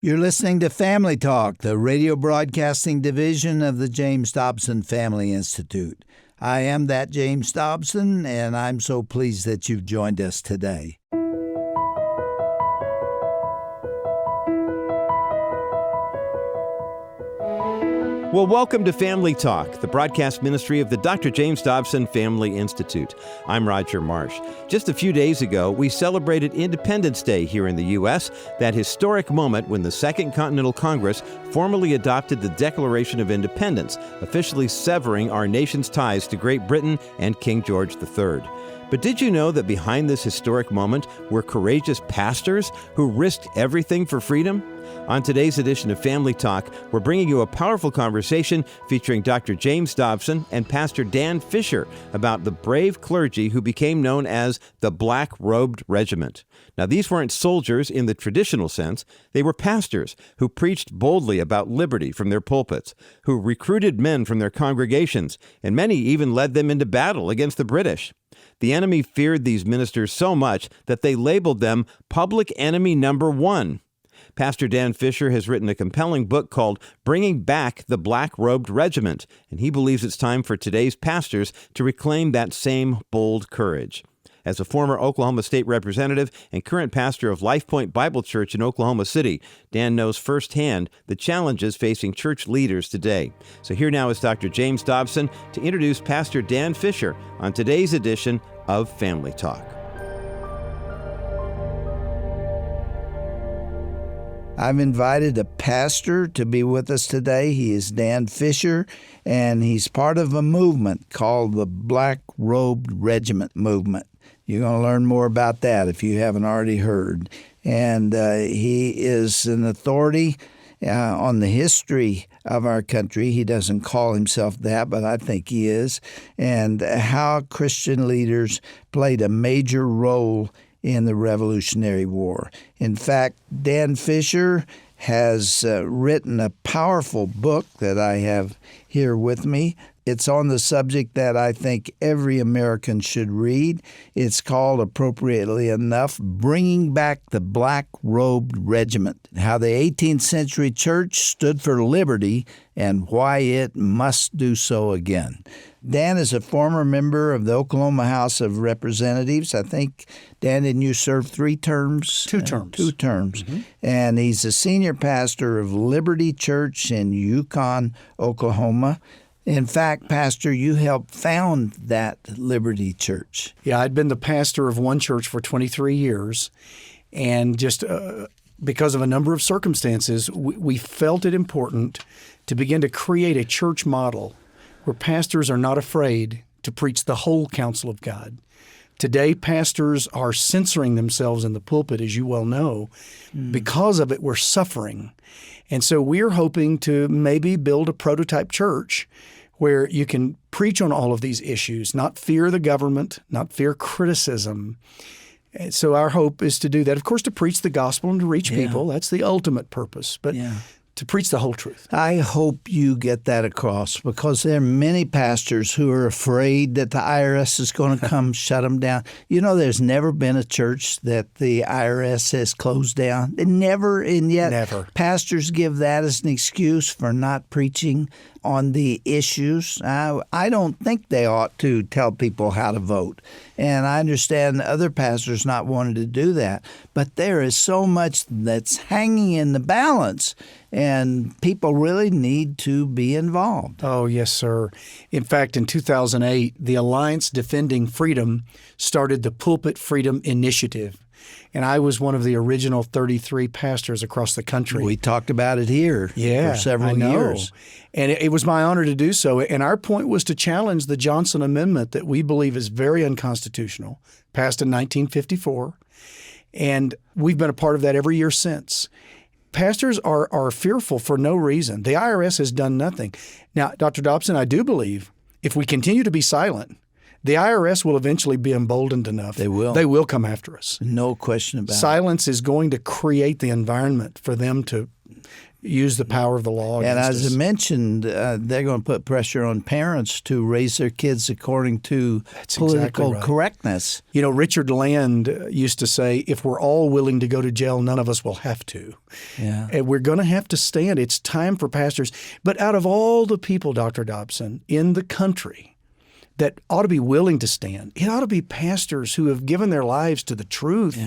You're listening to Family Talk, the radio broadcasting division of the James Dobson Family Institute. I am that James Dobson, and I'm so pleased that you've joined us today. Well, welcome to Family Talk, the broadcast ministry of the Dr. James Dobson Family Institute. I'm Roger Marsh. Just a few days ago, we celebrated Independence Day here in the U.S., that historic moment when the Second Continental Congress formally adopted the Declaration of Independence, officially severing our nation's ties to Great Britain and King George III. But did you know that behind this historic moment were courageous pastors who risked everything for freedom? On today's edition of Family Talk, we're bringing you a powerful conversation featuring Dr. James Dobson and Pastor Dan Fisher about the brave clergy who became known as the Black Robed Regiment. Now, these weren't soldiers in the traditional sense. They were pastors who preached boldly about liberty from their pulpits, who recruited men from their congregations, and many even led them into battle against the British. The enemy feared these ministers so much that they labeled them public enemy number one. Pastor Dan Fisher has written a compelling book called Bringing Back the Black Robed Regiment, and he believes it's time for today's pastors to reclaim that same bold courage. As a former Oklahoma State representative and current pastor of Life Point Bible Church in Oklahoma City, Dan knows firsthand the challenges facing church leaders today. So here now is Dr. James Dobson to introduce Pastor Dan Fisher on today's edition of Family Talk. I've invited a pastor to be with us today. He is Dan Fisher, and he's part of a movement called the Black Robed Regiment movement. You're going to learn more about that if you haven't already heard. And he is an authority on the history of our country. He doesn't call himself that, but I think he is. And how Christian leaders played a major role in the Revolutionary War. In fact, Dan Fisher has written a powerful book that I have here with me. It's on the subject that I think every American should read. It's called, appropriately enough, Bringing Back the Black Robed Regiment, How the 18th Century Church Stood for Liberty and Why It Must Do So Again. Dan is a former member of the Oklahoma House of Representatives. I think, Dan, didn't you serve 3 terms? 2 terms. 2 terms. Mm-hmm. And he's a senior pastor of Liberty Church in Yukon, Oklahoma. In fact, Pastor, you helped found that Liberty Church. Yeah, I'd been the pastor of one church for 23 years, and just because of a number of circumstances, we felt it important to begin to create a church model where pastors are not afraid to preach the whole counsel of God. Today, pastors are censoring themselves in the pulpit, as you well know. Because of it, we're suffering. And so we're hoping to maybe build a prototype church where you can preach on all of these issues, not fear the government, not fear criticism. And so our hope is to do that. Of course, to preach the gospel and to reach people. That's the ultimate purpose. But to preach the whole truth. I hope you get that across, because there are many pastors who are afraid that the IRS is going to come shut them down. You know, there's never been a church that the IRS has closed down. Never, and yet pastors give that as an excuse for not preaching on the issues. I don't think they ought to tell people how to vote. And I understand other pastors not wanting to do that. But there is so much that's hanging in the balance, and people really need to be involved. Oh, yes, sir. In fact, in 2008, the Alliance Defending Freedom started the Pulpit Freedom Initiative. And I was one of the original 33 pastors across the country. We talked about it here for several years. And it was my honor to do so. And our point was to challenge the Johnson Amendment that we believe is very unconstitutional, passed in 1954. And we've been a part of that every year since. Pastors are fearful for no reason. The IRS has done nothing. Now, Dr. Dobson, I do believe if we continue to be silent, the IRS will eventually be emboldened enough. They will. They will come after us. No question about it. Silence is going to create the environment for them to use the power of the law And against as us. I mentioned, they're going to put pressure on parents to raise their kids according to political exactly right. correctness. You know, Richard Land used to say, if we're all willing to go to jail, none of us will have to. Yeah. And we're going to have to stand. It's time for pastors. But out of all the people, Dr. Dobson, in the country that ought to be willing to stand, it ought to be pastors who have given their lives to the truth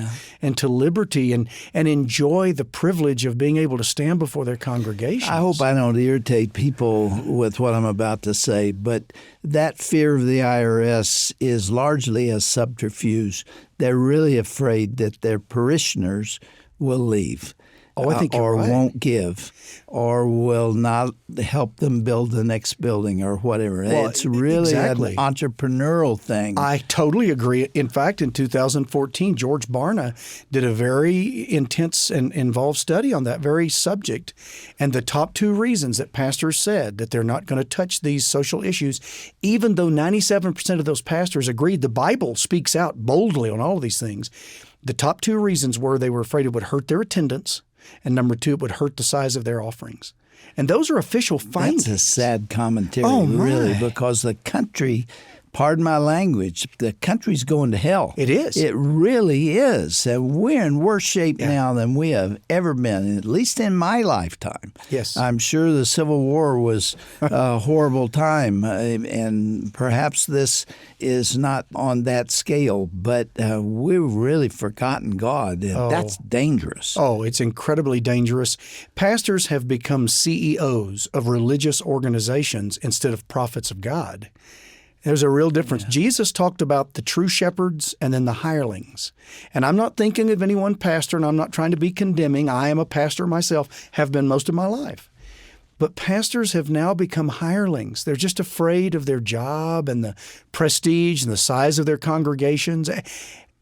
and to liberty and enjoy the privilege of being able to stand before their congregations. I hope I don't irritate people with what I'm about to say, but that fear of the IRS is largely a subterfuge. They're really afraid that their parishioners will leave. Oh, I think you're or right. won't give, or will not help them build the next building or whatever. Well, it's really exactly. an entrepreneurial thing. I totally agree. In fact, in 2014, George Barna did a very intense and involved study on that very subject. And the top 2 reasons that pastors said that they're not going to touch these social issues, even though 97% of those pastors agreed the Bible speaks out boldly on all of these things, the top 2 reasons were they were afraid it would hurt their attendance, and number 2, it would hurt the size of their offerings. And those are official findings. That's a sad commentary, Oh, my. really, because the country, pardon my language, the country's going to hell. It is. It really is. And we're in worse shape now than we have ever been, at least in my lifetime. Yes. I'm sure the Civil War was a horrible time, and perhaps this is not on that scale, but we've really forgotten God. That's dangerous. Oh, it's incredibly dangerous. Pastors have become CEOs of religious organizations instead of prophets of God. There's a real difference. Yeah. Jesus talked about the true shepherds and then the hirelings. And I'm not thinking of any one pastor, and I'm not trying to be condemning. I am a pastor myself, have been most of my life. But pastors have now become hirelings. They're just afraid of their job and the prestige and the size of their congregations.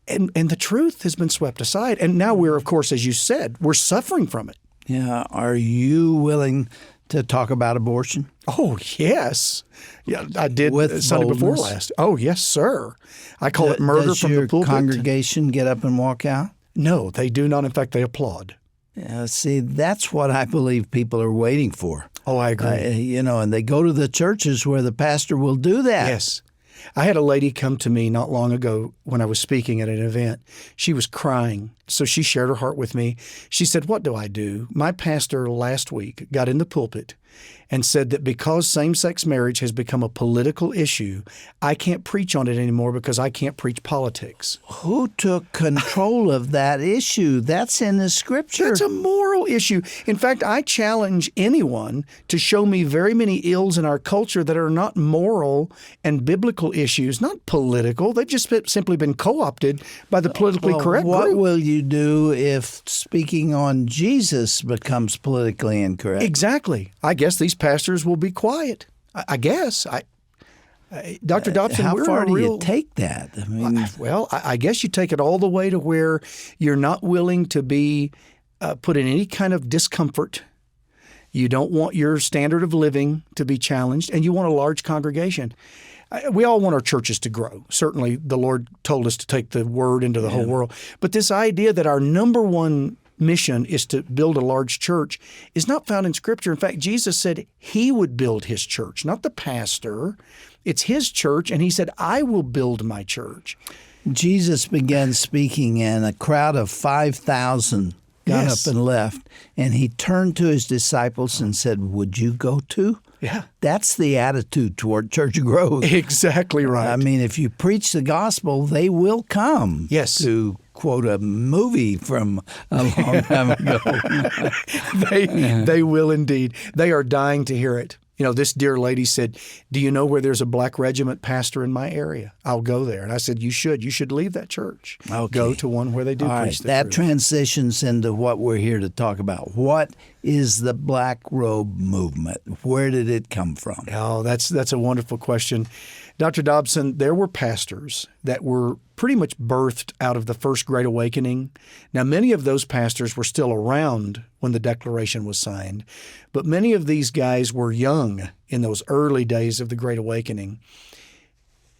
And the truth has been swept aside. And now we're, of course, as you said, we're suffering from it. Yeah. Are you willing to talk about abortion? Oh, yes. Yeah, I did With Sunday before boldness? last. Oh, yes, sir. I call it murder Does from your the pulpit. congregation get up and walk out? No, they do not. In fact, they applaud. Yeah, see, that's what I believe people are waiting for. Oh, I agree. And they go to the churches where the pastor will do that. Yes. I had a lady come to me not long ago when I was speaking at an event. She was crying, so she shared her heart with me. She said, "What do I do? My pastor last week got in the pulpit and said that because same-sex marriage has become a political issue, I can't preach on it anymore because I can't preach politics." Who took control of that issue? That's in the Scripture. That's a moral issue. In fact, I challenge anyone to show me very many ills in our culture that are not moral and biblical issues, not political. They've just simply been co-opted by the politically correct What group. will you do if speaking on Jesus becomes politically incorrect? Exactly. I guess these pastors will be quiet. I guess. Dr. Dobson, How we're far in a do real... you take that? I mean, Well, I guess you take it all the way to where you're not willing to be put in any kind of discomfort. You don't want your standard of living to be challenged, and you want a large congregation. We all want our churches to grow. Certainly, the Lord told us to take the word into the whole world. But this idea that our number one mission is to build a large church is not found in Scripture. In fact, Jesus said He would build His church, not the pastor. It's His church, and He said, "I will build my church." Jesus began speaking, and a crowd of 5,000 got Yes. up and left, and He turned to His disciples and said, "Would you go too?" Yeah. That's the attitude toward church growth. Exactly right. I mean, if you preach the gospel, they will come. Yes. To quote a movie from a long time ago. They will indeed. They are dying to hear it. You know, this dear lady said, "Do you know where there's a Black Regiment pastor in my area? I'll go there." And I said, You should leave that church. Okay. Go to one where they do All right, preach the that truth. transitions into what we're here to talk about. What is the Black Robe movement? Where did it come from? Oh, that's a wonderful question. Dr. Dobson, there were pastors that were pretty much birthed out of the First Great Awakening. Now, many of those pastors were still around when the Declaration was signed, but many of these guys were young in those early days of the Great Awakening.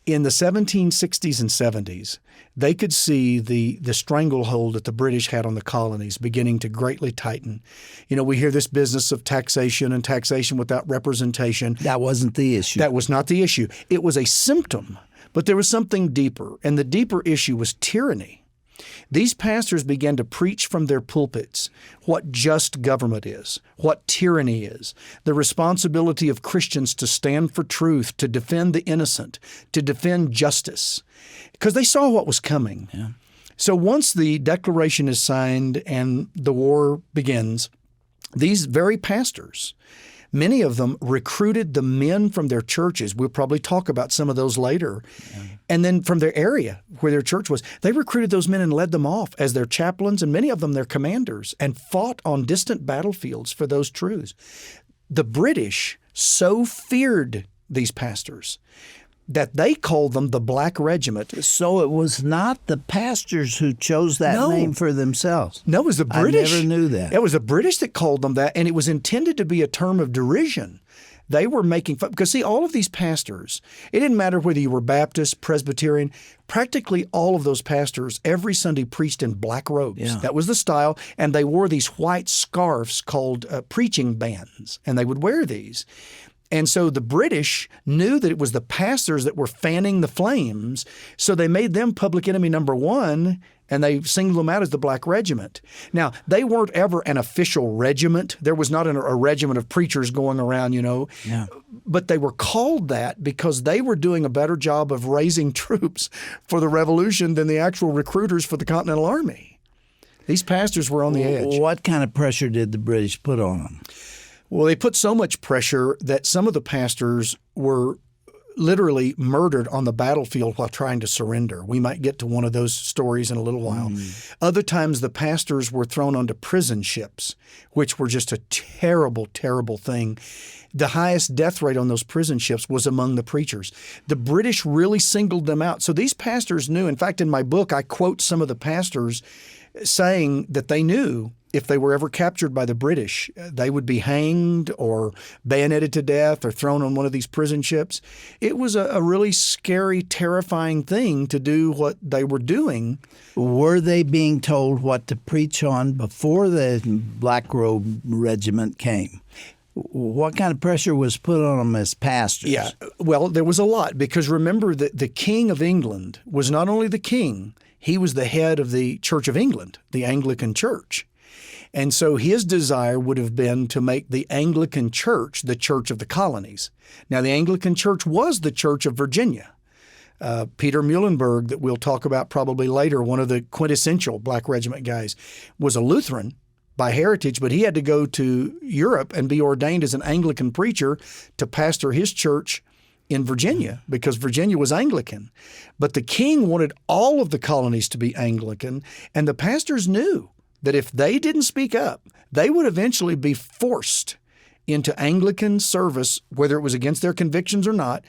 In the 1760s and 70s, they could see the stranglehold that the British had on the colonies beginning to greatly tighten. You know, we hear this business of taxation and taxation without representation. That wasn't the issue. That was not the issue. It was a symptom, but there was something deeper, and the deeper issue was tyranny. These pastors began to preach from their pulpits what just government is, what tyranny is, the responsibility of Christians to stand for truth, to defend the innocent, to defend justice, because they saw what was coming. Yeah. So once the Declaration is signed and the war begins, these very pastors, many of them recruited the men from their churches. We'll probably talk about some of those later. Yeah. And then from their area where their church was, they recruited those men and led them off as their chaplains and many of them their commanders and fought on distant battlefields for those truths. The British so feared these pastors that they called them the Black Regiment. So it was not the pastors who chose that name for themselves. No, it was the British. I never knew that. It was the British that called them that, and it was intended to be a term of derision. They were making fun, because see, all of these pastors, it didn't matter whether you were Baptist, Presbyterian, practically all of those pastors every Sunday preached in black robes. Yeah. That was the style, and they wore these white scarves called preaching bands, and they would wear these. And so the British knew that it was the pastors that were fanning the flames, so they made them public enemy number one, and they singled them out as the Black Regiment. Now, they weren't ever an official regiment. There was not a regiment of preachers going around, you know. Yeah. But they were called that because they were doing a better job of raising troops for the Revolution than the actual recruiters for the Continental Army. These pastors were on the edge. What kind of pressure did the British put on them? Well, they put so much pressure that some of the pastors were literally murdered on the battlefield while trying to surrender. We might get to one of those stories in a little while. Other times, the pastors were thrown onto prison ships, which were just a terrible, terrible thing. The highest death rate on those prison ships was among the preachers. The British really singled them out. So these pastors knew. In fact, in my book, I quote some of the pastors saying that they knew if they were ever captured by the British, they would be hanged or bayoneted to death or thrown on one of these prison ships. It was a really scary, terrifying thing to do what they were doing. Were they being told what to preach on before the Black Robed Regiment came? What kind of pressure was put on them as pastors? Yeah, well, there was a lot, because remember that the King of England was not only the king, he was the head of the Church of England, the Anglican Church. And so his desire would have been to make the Anglican Church the church of the colonies. Now, the Anglican Church was the Church of Virginia. Peter Muhlenberg, that we'll talk about probably later, one of the quintessential Black Regiment guys, was a Lutheran by heritage, but he had to go to Europe and be ordained as an Anglican preacher to pastor his church in Virginia, because Virginia was Anglican. But the king wanted all of the colonies to be Anglican, and the pastors knew that if they didn't speak up, they would eventually be forced into Anglican service, whether it was against their convictions or not.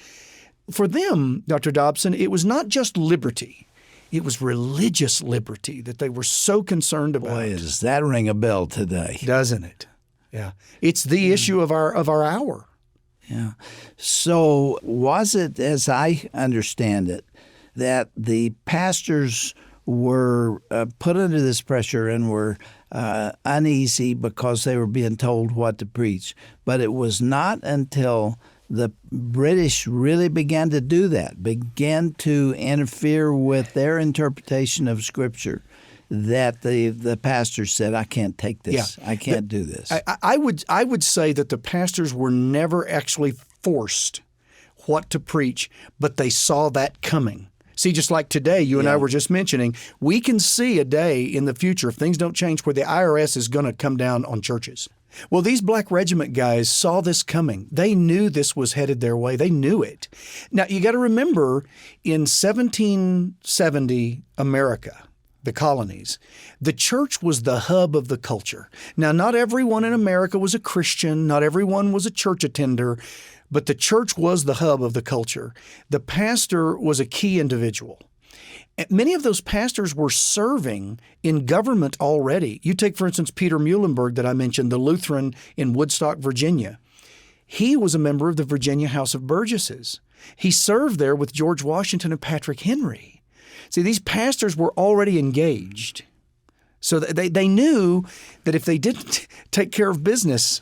For them, Dr. Dobson, it was not just liberty. It was religious liberty that they were so concerned about. Boy, does that ring a bell today. Doesn't it? Yeah. It's the issue of our hour. Yeah. So was it, as I understand it, that the pastors were put under this pressure and were uneasy because they were being told what to preach? But it was not until the British really began to do that, began to interfere with their interpretation of Scripture, that the pastors said, I can't take this. Yeah. I can't do this. I would say that the pastors were never actually forced what to preach, but they saw that coming. See, just like today, you and I were just mentioning, we can see a day in the future, if things don't change, where the IRS is going to come down on churches. Well, these Black Regiment guys saw this coming. They knew this was headed their way. They knew it. Now, you got to remember, in 1770 America, the colonies, the church was the hub of the culture. Now, not everyone in America was a Christian. Not everyone was a church attender. But the church was the hub of the culture. The pastor was a key individual. And many of those pastors were serving in government already. You take, for instance, Peter Muhlenberg that I mentioned, the Lutheran in Woodstock, Virginia. He was a member of the Virginia House of Burgesses. He served there with George Washington and Patrick Henry. See, these pastors were already engaged. So they knew that if they didn't take care of business,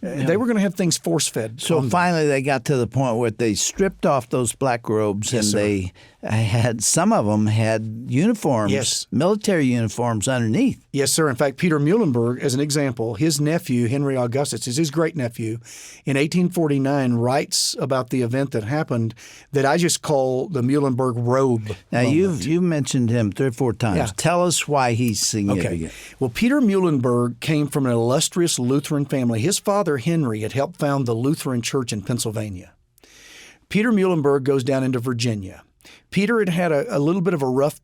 they were going to have things force-fed. So finally they got to the point where they stripped off those black robes, and they had, some of them had uniforms, military uniforms underneath. Yes, sir. In fact, Peter Muhlenberg, as an example, his nephew, Henry Augustus, is his great-nephew, in 1849 writes about the event that happened that I just call the Muhlenberg robe Now, moment. you've mentioned him 3 or 4 times. Yeah. Tell us why he's significant. Okay. Well, Peter Muhlenberg came from an illustrious Lutheran family. His father, Henry, had helped found the Lutheran Church in Pennsylvania. Peter Muhlenberg goes down into Virginia. Peter had had a little bit of a rough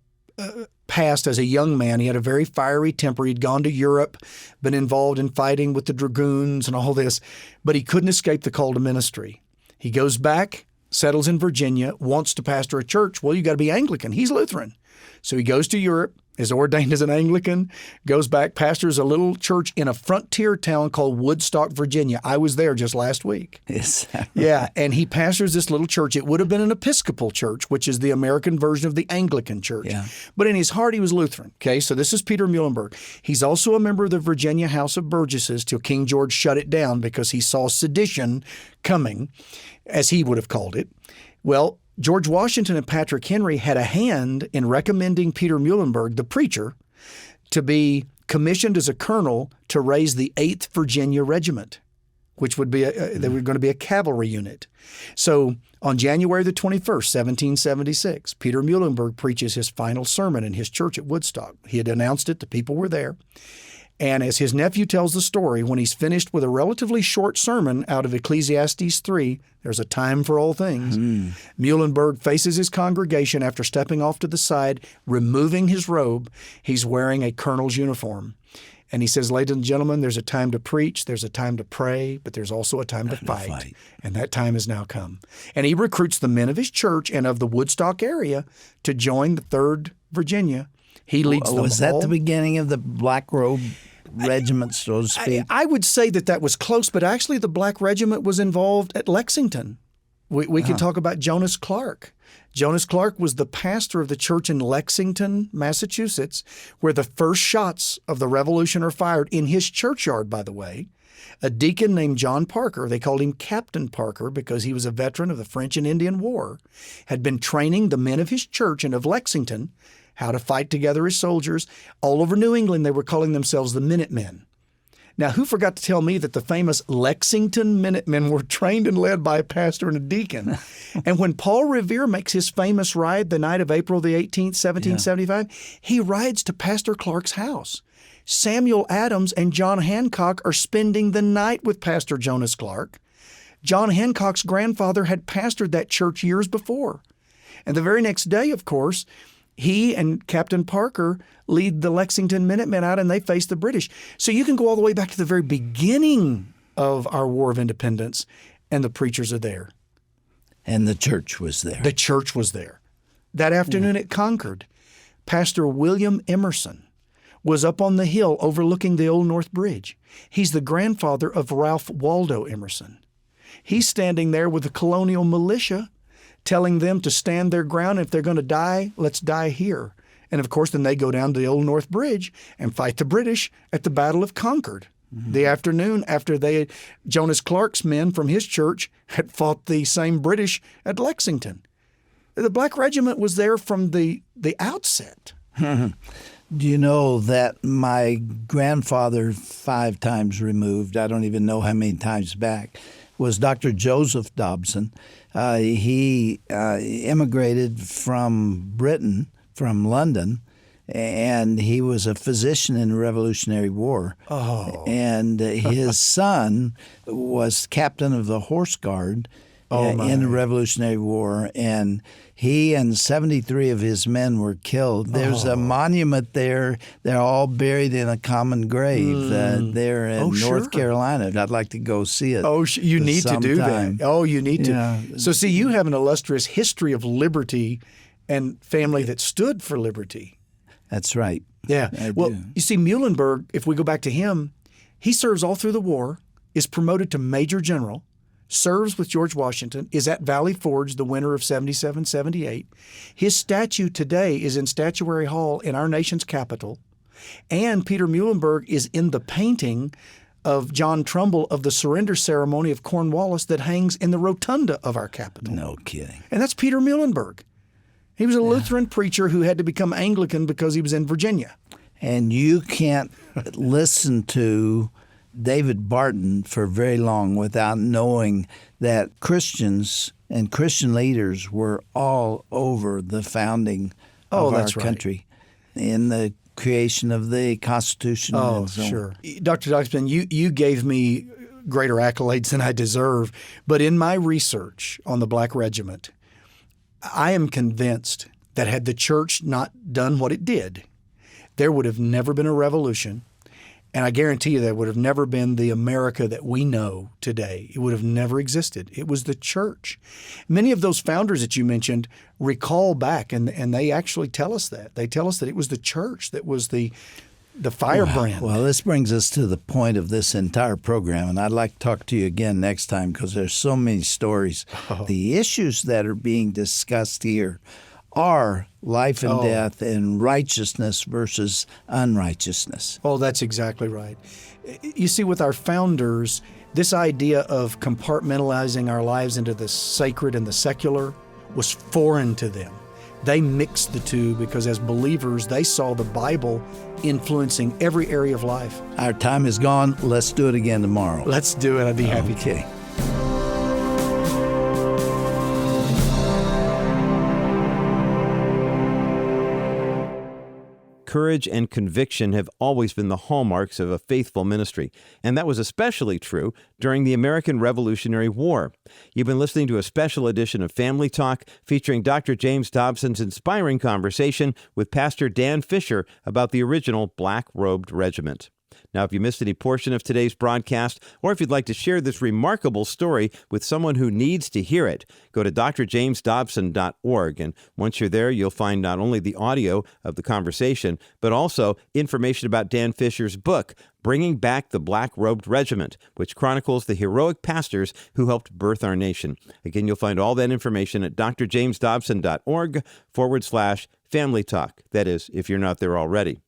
past as a young man. He had a very fiery temper. He'd gone to Europe, been involved in fighting with the dragoons and all this, but he couldn't escape the call to ministry. He goes back, settles in Virginia, wants to pastor a church. Well, you got to be Anglican. He's Lutheran. So he goes to Europe, is ordained as an Anglican, goes back, pastors a little church in a frontier town called Woodstock, Virginia. I was there just last week. Is that right? Yeah, and he pastors this little church. It would have been an Episcopal church, which is the American version of the Anglican church. Yeah. But in his heart, he was Lutheran. Okay, so this is Peter Muhlenberg. He's also a member of the Virginia House of Burgesses till King George shut it down because he saw sedition coming, as he would have called it. Well, George Washington and Patrick Henry had a hand in recommending Peter Muhlenberg, the preacher, to be commissioned as a colonel to raise the 8th Virginia Regiment, which would be they were going to be a cavalry unit. So on January the 21st, 1776, Peter Muhlenberg preaches his final sermon in his church at Woodstock. He had announced it. The people were there. And as his nephew tells the story, when he's finished with a relatively short sermon out of Ecclesiastes 3, there's a time for all things, Muhlenberg faces his congregation after stepping off to the side, removing his robe. He's wearing a colonel's uniform. And he says, ladies and gentlemen, there's a time to preach, there's a time to pray, but there's also a time to fight. And that time has now come. And he recruits the men of his church and of the Woodstock area to join the 3rd Virginia. He leads them all. Was that the beginning of the Black Robe Regiment, so to speak? I would say that was close, but actually the Black Regiment was involved at Lexington. We can talk about Jonas Clark. Jonas Clark was the pastor of the church in Lexington, Massachusetts, where the first shots of the Revolution are fired in his churchyard, by the way. A deacon named John Parker, they called him Captain Parker because he was a veteran of the French and Indian War, had been training the men of his church and of Lexington how to fight together as soldiers. All over New England, they were calling themselves the Minutemen. Now, who forgot to tell me that the famous Lexington Minutemen were trained and led by a pastor and a deacon? And when Paul Revere makes his famous ride the night of April the 18th, 1775, he rides to Pastor Clark's house. Samuel Adams and John Hancock are spending the night with Pastor Jonas Clark. John Hancock's grandfather had pastored that church years before. And the very next day, of course, he and Captain Parker lead the Lexington Minutemen out, and they face the British. So you can go all the way back to the very beginning of our War of Independence, and the preachers are there. And the church was there. The church was there. That afternoon at Concord, Pastor William Emerson was up on the hill overlooking the Old North Bridge. He's the grandfather of Ralph Waldo Emerson. He's standing there with the colonial militia, telling them to stand their ground. If they're going to die, let's die here. And of course, then they go down to the Old North Bridge and fight the British at the Battle of Concord. The afternoon after Jonas Clark's men from his church had fought the same British at Lexington. The Black Regiment was there from the outset. Do you know that my grandfather, 5 times removed, I don't even know how many times back, was Dr. Joseph Dobson. He immigrated from Britain, from London, and he was a physician in the Revolutionary War. Oh. And his son was captain of the Horse Guard in the Revolutionary War, and he and 73 of his men were killed. There's a monument there. They're all buried in a common grave there in North Carolina. I'd like to go see it. Oh, you need to do sometime. that. Oh, you need to. Yeah. So see, you have an illustrious history of liberty and family that stood for liberty. That's right. Yeah. Do. You see, Muhlenberg, if we go back to him, he serves all through the war, is promoted to Major General, serves with George Washington, is at Valley Forge the winter of 77, 78. His statue today is in Statuary Hall in our nation's capital. And Peter Muhlenberg is in the painting of John Trumbull of the surrender ceremony of Cornwallis that hangs in the rotunda of our capital. No kidding. And that's Peter Muhlenberg. He was a Lutheran preacher who had to become Anglican because he was in Virginia. And you can't listen to David Barton for very long without knowing that Christians and Christian leaders were all over the founding of our country in the creation of the Constitution. Oh, sure. Dr. Dobson, you gave me greater accolades than I deserve, but in my research on the Black Regiment, I am convinced that had the church not done what it did, there would have never been a revolution. And I guarantee you there would have never been the America that we know today. It would have never existed. It was the church. Many of those founders that you mentioned recall back, and they actually tell us that. They tell us that it was the church that was the firebrand. Well, this brings us to the point of this entire program, and I'd like to talk to you again next time because there's so many stories. The issues that are being discussed here are life and death and righteousness versus unrighteousness. Oh, that's exactly right. You see, with our founders, this idea of compartmentalizing our lives into the sacred and the secular was foreign to them. They mixed the two because as believers, they saw the Bible influencing every area of life. Our time is gone. Let's do it again tomorrow. Let's do it. I'd be happy to. Courage and conviction have always been the hallmarks of a faithful ministry, and that was especially true during the American Revolutionary War. You've been listening to a special edition of Family Talk featuring Dr. James Dobson's inspiring conversation with Pastor Dan Fisher about the original Black Robed Regiment. Now, if you missed any portion of today's broadcast, or if you'd like to share this remarkable story with someone who needs to hear it, go to drjamesdobson.org. And once you're there, you'll find not only the audio of the conversation, but also information about Dan Fisher's book, Bringing Back the Black Robed Regiment, which chronicles the heroic pastors who helped birth our nation. Again, you'll find all that information at drjamesdobson.org/family talk. That is, if you're not there already.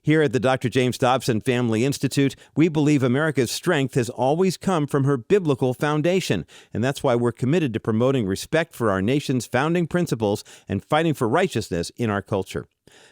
Here at the Dr. James Dobson Family Institute, we believe America's strength has always come from her biblical foundation, and that's why we're committed to promoting respect for our nation's founding principles and fighting for righteousness in our culture.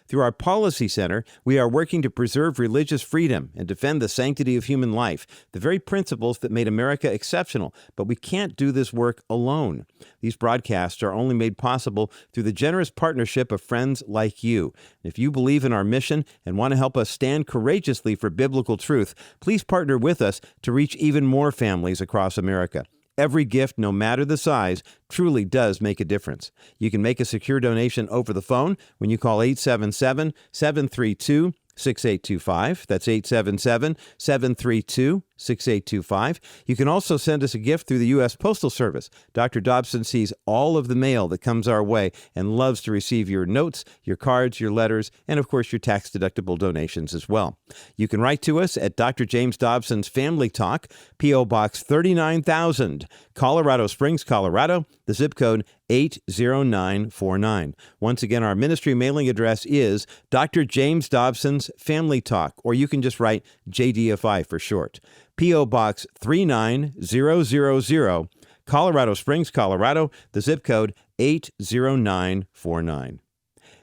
Through our Policy Center, we are working to preserve religious freedom and defend the sanctity of human life, the very principles that made America exceptional, but we can't do this work alone. These broadcasts are only made possible through the generous partnership of friends like you. If you believe in our mission and want to help us stand courageously for biblical truth, please partner with us to reach even more families across America. Every gift, no matter the size, truly does make a difference. You can make a secure donation over the phone when you call 877-732-6825. That's 877-732-6825. You can also send us a gift through the U.S. Postal Service. Dr. Dobson sees all of the mail that comes our way and loves to receive your notes, your cards, your letters, and of course your tax-deductible donations as well. You can write to us at Dr. James Dobson's Family Talk, P.O. Box 39,000, Colorado Springs, Colorado, the zip code 80949. Once again, our ministry mailing address is Dr. James Dobson's Family Talk, or you can just write JDFI for short. P.O. Box 39000, Colorado Springs, Colorado, the zip code 80949.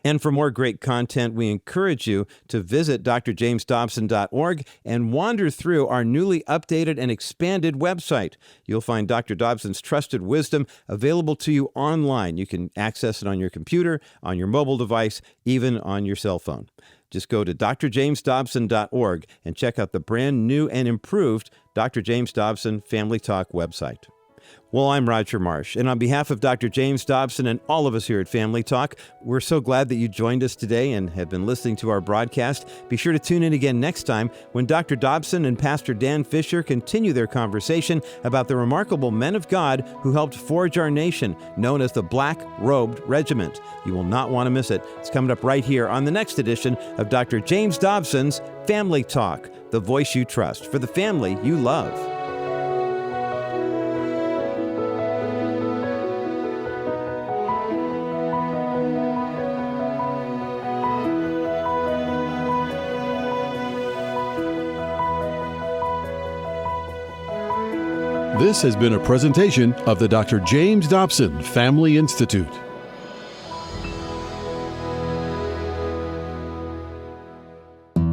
And for more great content, we encourage you to visit drjamesdobson.org and wander through our newly updated and expanded website. You'll find Dr. Dobson's trusted wisdom available to you online. You can access it on your computer, on your mobile device, even on your cell phone. Just go to drjamesdobson.org and check out the brand new and improved Dr. James Dobson Family Talk website. Well, I'm Roger Marsh, and on behalf of Dr. James Dobson and all of us here at Family Talk, we're so glad that you joined us today and have been listening to our broadcast. Be sure to tune in again next time when Dr. Dobson and Pastor Dan Fisher continue their conversation about the remarkable men of God who helped forge our nation, known as the Black Robed Regiment. You will not want to miss it. It's coming up right here on the next edition of Dr. James Dobson's Family Talk, the voice you trust for the family you love. This has been a presentation of the Dr. James Dobson Family Institute.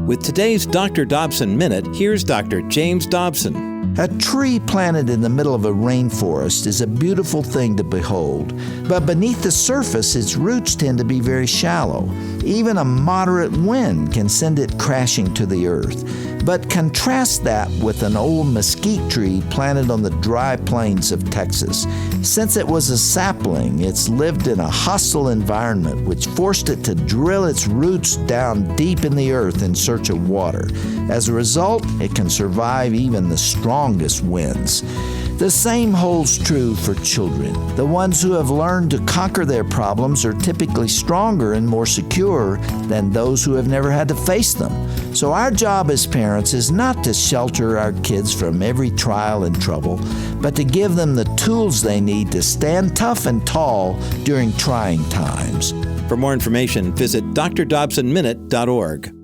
With today's Dr. Dobson Minute, here's Dr. James Dobson. A tree planted in the middle of a rainforest is a beautiful thing to behold, but beneath the surface, its roots tend to be very shallow. Even a moderate wind can send it crashing to the earth. But contrast that with an old mesquite tree planted on the dry plains of Texas. Since it was a sapling, it's lived in a hostile environment which forced it to drill its roots down deep in the earth in search of water. As a result, it can survive even the strongest winds. The same holds true for children. The ones who have learned to conquer their problems are typically stronger and more secure than those who have never had to face them. So our job as parents is not to shelter our kids from every trial and trouble, but to give them the tools they need to stand tough and tall during trying times. For more information, visit drdobsonminute.org.